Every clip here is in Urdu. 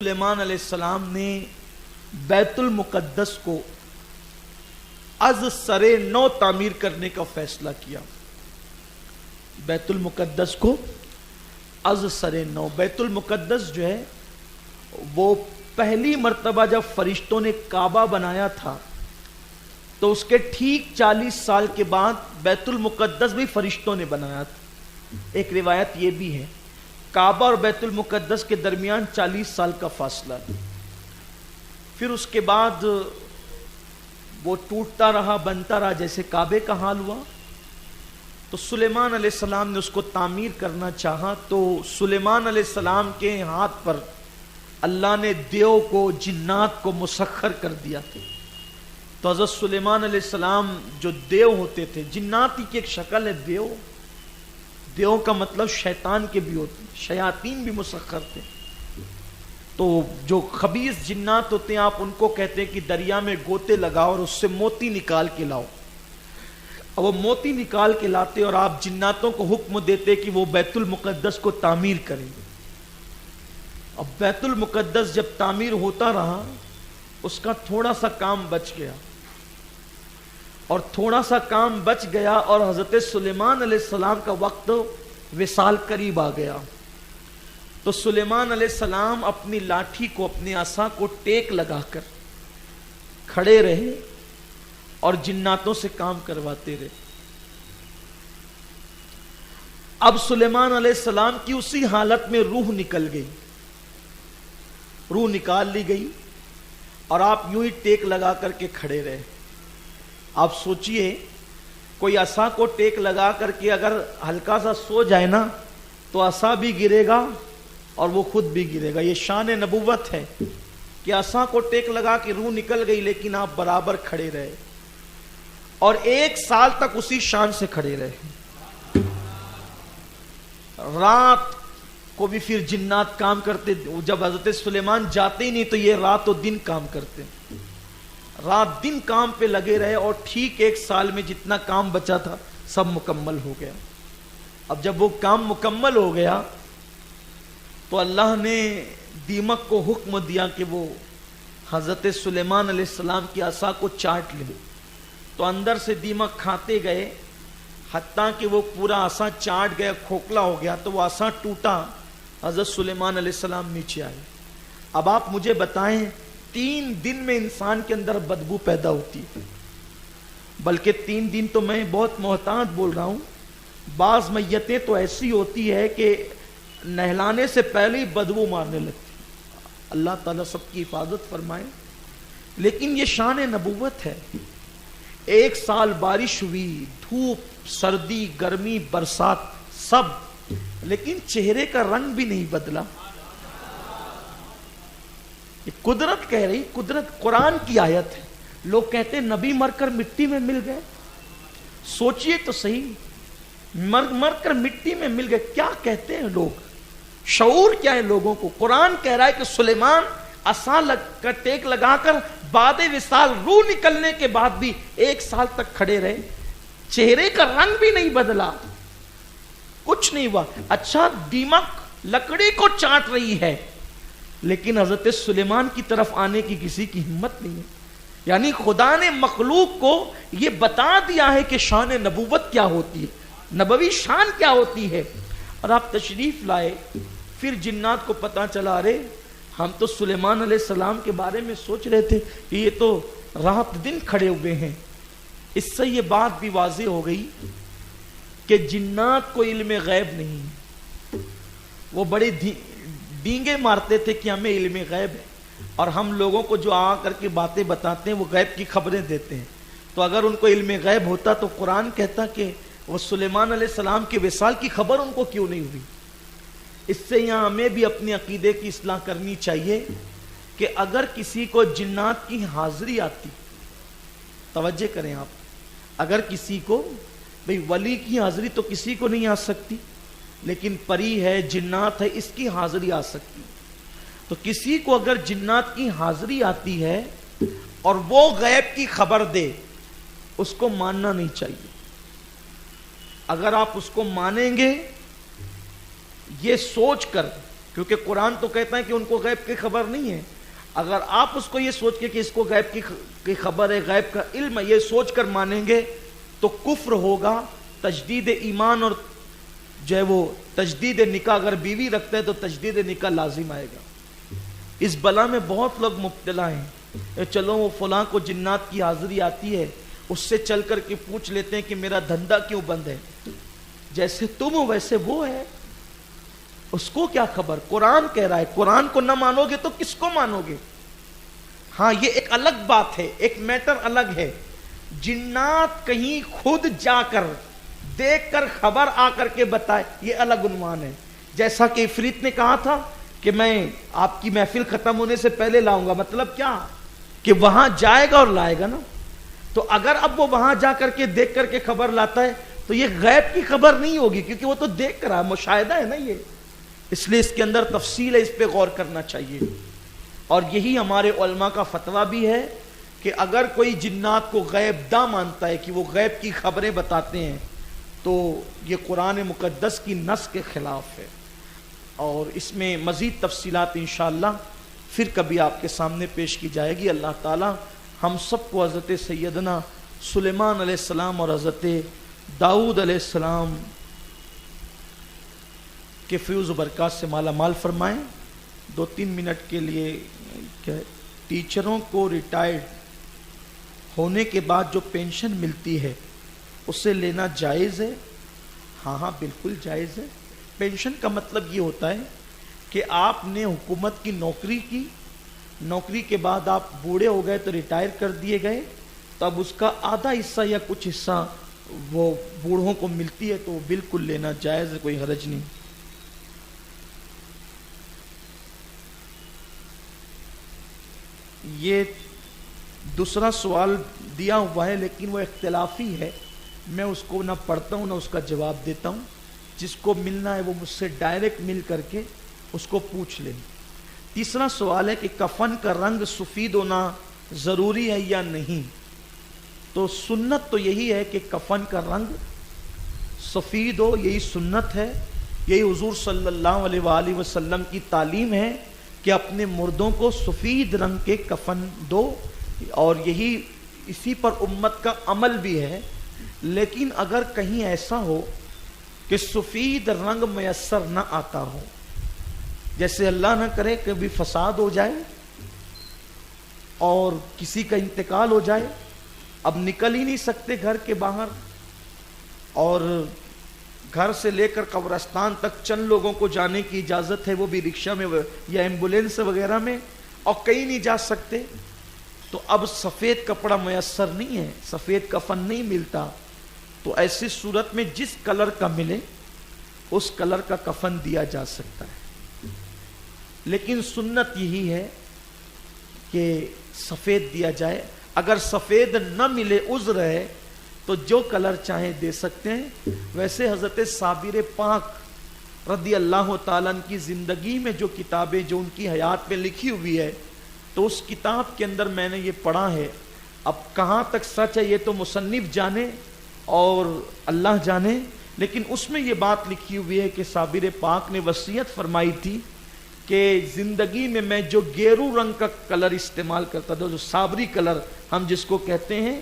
سلیمان علیہ السلام نے بیت المقدس کو از سر نو تعمیر کرنے کا فیصلہ کیا۔ بیت المقدس کو از سر نو، بیت المقدس جو ہے وہ پہلی مرتبہ جب فرشتوں نے کعبہ بنایا تھا تو اس کے ٹھیک 40 سال کے بعد بیت المقدس بھی فرشتوں نے بنایا تھا۔ ایک روایت یہ بھی ہے کعبہ اور بیت المقدس کے درمیان 40 سال کا فاصلہ ہے۔ پھر اس کے بعد وہ ٹوٹتا رہا، بنتا رہا، جیسے کعبے کا حال ہوا تو سلیمان علیہ السلام نے اس کو تعمیر کرنا چاہا تو سلیمان علیہ السلام کے ہاتھ پر اللہ نے دیو کو، جنات کو مسخر کر دیا تھا۔ تو حضرت سلیمان علیہ السلام جو دیو ہوتے تھے، جنات کی ایک شکل ہے دیو، دیو کا مطلب شیطان کے بھی ہوتے ہیں، شیاطین بھی مسخر تھے۔ تو جو خبیث جنات ہوتے ہیں آپ ان کو کہتے ہیں کہ دریا میں گوتے لگاؤ اور اس سے موتی نکال کے لاؤ، اور وہ موتی نکال کے لاتے اور آپ جناتوں کو حکم دیتے کہ وہ بیت المقدس کو تعمیر کریں۔ اب بیت المقدس جب تعمیر ہوتا رہا اس کا تھوڑا سا کام بچ گیا، اور تھوڑا سا کام بچ گیا اور حضرت سلیمان علیہ السلام کا وقت وصال قریب آ گیا۔ تو سلیمان علیہ السلام اپنی لاٹھی کو، اپنی عصا کو ٹیک لگا کر کھڑے رہے اور جناتوں سے کام کرواتے رہے۔ اب سلیمان علیہ السلام کی اسی حالت میں روح نکل گئی، روح نکال لی گئی اور آپ یوں ہی ٹیک لگا کر کے کھڑے رہے۔ آپ سوچئے کوئی عصا کو ٹیک لگا کر کے اگر ہلکا سا سو جائے نا تو عصا بھی گرے گا اور وہ خود بھی گرے گا۔ یہ شان نبوت ہے کہ عصا کو ٹیک لگا کے روح نکل گئی لیکن آپ برابر کھڑے رہے اور 1 سال تک اسی شان سے کھڑے رہے۔ رات کو بھی پھر جنات کام کرتے، جب حضرت سلیمان جاتے ہی نہیں تو یہ رات و دن کام کرتے، رات دن کام پہ لگے رہے اور ٹھیک 1 سال میں جتنا کام بچا تھا سب مکمل ہو گیا۔ اب جب وہ کام مکمل ہو گیا تو اللہ نے دیمک کو حکم دیا کہ وہ حضرت سلیمان علیہ السلام کی عصا کو چاٹ لے۔ تو اندر سے دیمک کھاتے گئے حتیٰ کہ وہ پورا عصا چاٹ گیا، کھوکھلا ہو گیا، تو وہ عصا ٹوٹا، حضرت سلیمان علیہ السلام نیچے آئے۔ اب آپ مجھے بتائیں 3 دن میں انسان کے اندر بدبو پیدا ہوتی ہے، بلکہ 3 دن تو میں بہت محتاط بول رہا ہوں، بعض میتیں تو ایسی ہوتی ہے کہ نہلانے سے پہلے ہی بدبو مارنے لگتی۔ اللہ تعالیٰ سب کی حفاظت فرمائے، لیکن یہ شان نبوت ہے۔ 1 سال بارش ہوئی، دھوپ، سردی، گرمی، برسات سب، لیکن چہرے کا رنگ بھی نہیں بدلا۔ قدرت کہہ رہی، قدرت قرآن کی آیت ہے۔ لوگ کہتے ہیں نبی مر کر مٹی میں مل گئے، سوچئے تو صحیح، مر کر مٹی میں مل گئے، کیا کہتے ہیں لوگ؟ شعور کیا ہے لوگوں کو؟ قرآن کہہ رہا ہے کہ سلیمان عصا کا ٹیک لگا کر بعد وصال روح نکلنے کے بعد بھی 1 سال تک کھڑے رہے، چہرے کا رنگ بھی نہیں بدلا، کچھ نہیں ہوا۔ اچھا دیمک لکڑی کو چاٹ رہی ہے لیکن حضرت سلیمان کی طرف آنے کی کسی کی ہمت نہیں ہے۔ یعنی خدا نے مخلوق کو یہ بتا دیا ہے کہ شان نبوت کیا ہوتی ہے، نبوی شان کیا ہوتی ہے۔ اور آپ تشریف لائے، پھر جنات کو پتا چلا، رے ہم تو سلیمان علیہ السلام کے بارے میں سوچ رہے تھے کہ یہ تو رات دن کھڑے ہوئے ہیں۔ اس سے یہ بات بھی واضح ہو گئی کہ جنات کو علم غیب نہیں، وہ بڑے ڈینگے مارتے تھے کہ ہمیں علم غیب ہے، اور ہم لوگوں کو جو آ کر کے باتیں بتاتے ہیں وہ غیب کی خبریں دیتے ہیں۔ تو اگر ان کو علم غیب ہوتا تو قرآن کہتا کہ وہ سلیمان علیہ السلام کے وصال کی خبر ان کو کیوں نہیں ہوئی۔ اس سے یہاں ہمیں بھی اپنے عقیدے کی اصلاح کرنی چاہیے کہ اگر کسی کو جنات کی حاضری آتی، توجہ کریں آپ، اگر کسی کو، بھئی ولی کی حاضری تو کسی کو نہیں آ سکتی، لیکن پری ہے، جنات ہے، اس کی حاضری آ سکتی، تو کسی کو اگر جنات کی حاضری آتی ہے اور وہ غیب کی خبر دے، اس کو ماننا نہیں چاہیے۔ اگر آپ اس کو مانیں گے یہ سوچ کر کیونکہ قرآن تو کہتا ہے کہ ان کو غیب کی خبر نہیں ہے. اگر آپ اس کو یہ سوچ کے کہ اس کو غیب کی خبر ہے، غیب کا علم ہے، یہ سوچ کر مانیں گے تو کفر ہوگا. تجدید ایمان اور جو ہے وہ تجدید نکاح، اگر بیوی رکھتا ہے تو تجدید نکاح لازم آئے گا. اس بلا میں بہت لوگ مبتلا ہیں. چلو وہ فلاں کو جنات کی حاضری آتی ہے، اس سے چل کر کے پوچھ لیتے ہیں کہ میرا دھندا کیوں بند ہے. جیسے تم ہو ویسے وہ ہے، اس کو کیا خبر. قرآن کہہ رہا ہے، قرآن کو نہ مانو گے تو کس کو مانو گے. ہاں یہ ایک الگ بات ہے، ایک میٹر الگ ہے. جنات کہیں خود جا کر دیکھ کر خبر آ کر کے بتائے، یہ الگ عنوان ہے. جیسا کہ عفریت نے کہا تھا کہ میں آپ کی محفل ختم ہونے سے پہلے لاؤں گا. مطلب کیا کہ وہاں جائے گا اور لائے گا نا. تو اگر اب وہ وہاں جا کر کے دیکھ کر کے خبر لاتا ہے تو یہ غیب کی خبر نہیں ہوگی، کیونکہ وہ تو دیکھ کر رہا ہے، مشاہدہ ہے نا یہ. اس لیے اس کے اندر تفصیل ہے، اس پہ غور کرنا چاہیے. اور یہی ہمارے علماء کا فتویٰ بھی ہے کہ اگر کوئی جنات کو غیب داں مانتا ہے کہ وہ غیب کی خبریں بتاتے ہیں تو یہ قرآن مقدس کی نص کے خلاف ہے. اور اس میں مزید تفصیلات انشاءاللہ پھر کبھی آپ کے سامنے پیش کی جائے گی. اللہ تعالی ہم سب کو حضرت سیدنا سلیمان علیہ السلام اور حضرت داؤد علیہ السلام کے فیوز و برکات سے مالا مال فرمائیں. 2-3 منٹ کے لیے ٹیچروں کو ریٹائرڈ ہونے کے بعد جو پینشن ملتی ہے اسے لینا جائز ہے؟ ہاں بالکل جائز ہے. پینشن کا مطلب یہ ہوتا ہے کہ آپ نے حکومت کی نوکری کی، نوکری کے بعد آپ بوڑھے ہو گئے تو ریٹائر کر دیے گئے، تو اب اس کا آدھا حصہ یا کچھ حصہ وہ بوڑھوں کو ملتی ہے، تو وہ بالکل لینا جائز ہے، کوئی حرج نہیں. یہ دوسرا سوال دیا ہوا ہے لیکن وہ اختلافی ہے، میں اس کو نہ پڑھتا ہوں نہ اس کا جواب دیتا ہوں. جس کو ملنا ہے وہ مجھ سے ڈائریکٹ مل کر کے اس کو پوچھ لیں. تیسرا سوال ہے کہ کفن کا رنگ سفید ہونا ضروری ہے یا نہیں. تو سنت تو یہی ہے کہ کفن کا رنگ سفید ہو، یہی سنت ہے، یہی حضور صلی اللہ علیہ وآلہ وسلم کی تعلیم ہے کہ اپنے مردوں کو سفید رنگ کے کفن دو، اور یہی اسی پر امت کا عمل بھی ہے. لیکن اگر کہیں ایسا ہو کہ سفید رنگ میسر نہ آتا ہو، جیسے اللہ نہ کرے کبھی فساد ہو جائے اور کسی کا انتقال ہو جائے، اب نکل ہی نہیں سکتے گھر کے باہر، اور گھر سے لے کر قبرستان تک چند لوگوں کو جانے کی اجازت ہے، وہ بھی رکشہ میں یا ایمبولینس وغیرہ میں، اور کہیں نہیں جا سکتے، تو اب سفید کپڑا میسر نہیں ہے، سفید کفن نہیں ملتا. تو ایسی صورت میں جس کلر کا ملے اس کلر کا کفن دیا جا سکتا ہے. لیکن سنت یہی ہے کہ سفید دیا جائے. اگر سفید نہ ملے، عذر ہے، تو جو کلر چاہیں دے سکتے ہیں. ویسے حضرت صابر پاک رضی اللہ تعالیٰ عنہ کی زندگی میں جو کتابیں جو ان کی حیات میں لکھی ہوئی ہے، تو اس کتاب کے اندر میں نے یہ پڑھا ہے. اب کہاں تک سچ ہے یہ تو مصنف جانے اور اللہ جانے، لیکن اس میں یہ بات لکھی ہوئی ہے کہ صابر پاک نے وصیت فرمائی تھی کہ زندگی میں میں جو گیرو رنگ کا کلر استعمال کرتا تھا، جو صابری کلر ہم جس کو کہتے ہیں،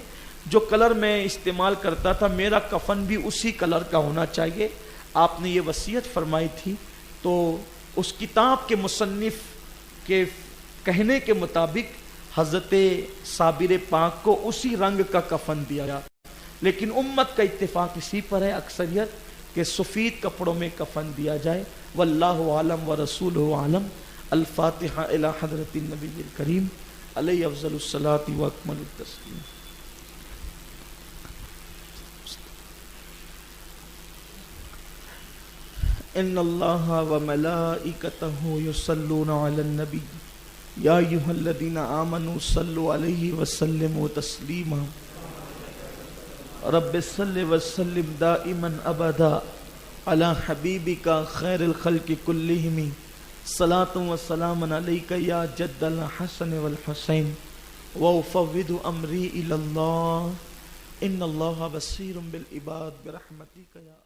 جو کلر میں استعمال کرتا تھا، میرا کفن بھی اسی کلر کا ہونا چاہیے. آپ نے یہ وصیت فرمائی تھی. تو اس کتاب کے مصنف کے کہنے کے مطابق حضرت صابر پاک کو اسی رنگ کا کفن دیا گیا. لیکن امت کا اتفاق اسی پر ہے، اکثریت، کہ سفید کپڑوں میں کفن دیا جائے. واللہ عالم ورسولہ عالم. الفاتحہ الی حضرت النبی الکریم علیہ افضل الصلاۃ واکمل التسلیم. ان اللہ وملائکتہ یصلون علی النبی یا ایھا الذین آمنوا صلوا علیہ وسلموا تسلیما. رب صل وسلم دائما ابدا علی حبیبک خیر الخلق کلہم. صلاۃ و سلام علیک یا جد الحسن والحسین وافوض امری الی اللہ ان اللہ بصیر بالعباد برحمتک یا